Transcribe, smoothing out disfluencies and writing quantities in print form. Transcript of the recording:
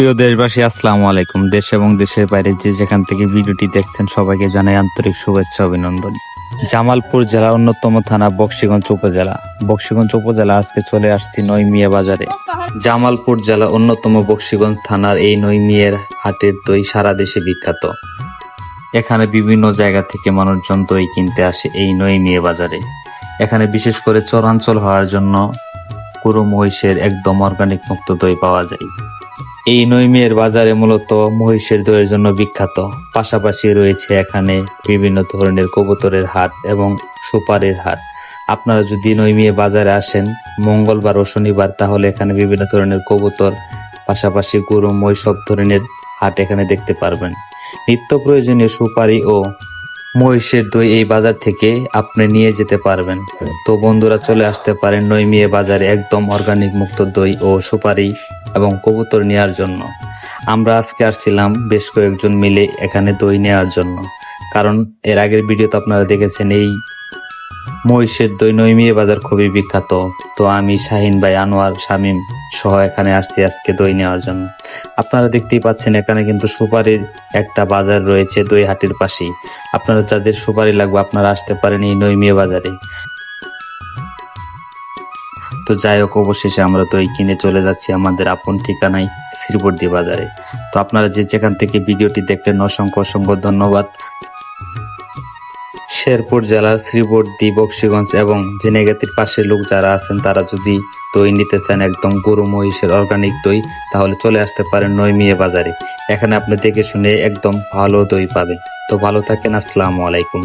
প্রিয় দেশবাসী, আসসালামু আলাইকুম। দেশ এবং দেশের বাইরে যে যেখান থেকে ভিডিওটি দেখছেন সবাইকে জানাই আন্তরিক শুভেচ্ছা অভিনন্দন। জামালপুর জেলার অন্যতম থানা বকশীগঞ্জ উপজেলা। বকশীগঞ্জ উপজেলা আজকে চলে আসছি নইমিয়া বাজারে। জামালপুর জেলা অন্যতম বকশীগঞ্জ থানার এই নইমিয়ার হাটের দই সারা দেশে বিখ্যাত। এখানে বিভিন্ন জায়গা থেকে মানুষজন দই কিনতে আসে এই নইমিয়া বাজারে। এখানে বিশেষ করে চরাঞ্চল হওয়ার জন্য গরু মহিষের একদম অর্গানিক মুক্ত দই পাওয়া যায়। এই নইমিয়ার বাজারে মূলত মহিষের দইয়ের জন্য বিখ্যাত। পাশাপাশি রয়েছে এখানে বিভিন্ন ধরনের কবুতরের হাট এবং সুপারির হাট। আপনারা যদি নইমিয়া বাজারে আসেন মঙ্গলবার ও শনিবার, তাহলে এখানে বিভিন্ন ধরনের কবুতর পাশাপাশি গরু মহিষ সব ধরনের হাট এখানে দেখতে পারবেন। নিত্য প্রয়োজনীয় সুপারি ও মহিষের দই এই বাজার থেকে আপনি নিয়ে যেতে পারবেন। তো বন্ধুরা, চলে আসতে পারেন নইমিয়া বাজারে একদম অর্গানিক মুক্ত দই ও সুপারি এবং কবুতর নেওয়ার জন্য। আমরা আজকে আসছিলাম বেশ কয়েকজন মিলে এখানে দই নেওয়ার জন্য, কারণ এর আগের ভিডিওতে আপনারা দেখেছেন এই মহিষের দই নইমিয়া বাজার খুবই বিখ্যাত। তো আমি, শাহিন ভাই, আনোয়ার, শামীম সহ এখানে আসছি আজকে দই নেওয়ার জন্য। আপনারা দেখতেই পাচ্ছেন এখানে কিন্তু সুপারির একটা বাজার রয়েছে দই হাটের পাশেই। আপনারা যাদের সুপারি লাগবে আপনারা আসতে পারেন এই নইমিয়া বাজারে। তো যাই হোক, অবশেষে আমরা দই কিনে চলে যাচ্ছি আমাদের আপন ঠিকানায় শ্রীবর্দী বাজারে। তো আপনারা যে যেখান থেকে ভিডিওটি দেখলেন অসংখ্য অসংখ্য ধন্যবাদ। শেরপুর জেলার শ্রীবর্দী, বকশীগঞ্জ এবং ঝিনাইগাতীর পাশের লোক যারা আছেন তারা যদি দই নিতে চান একদম গরু মহিষের অর্গানিক দই, তাহলে চলে আসতে পারেন নইমিয়া বাজারে। এখানে আপনি দেখে শুনে একদম ভালো দই পাবেন। তো ভালো থাকেন, আসসালামু আলাইকুম।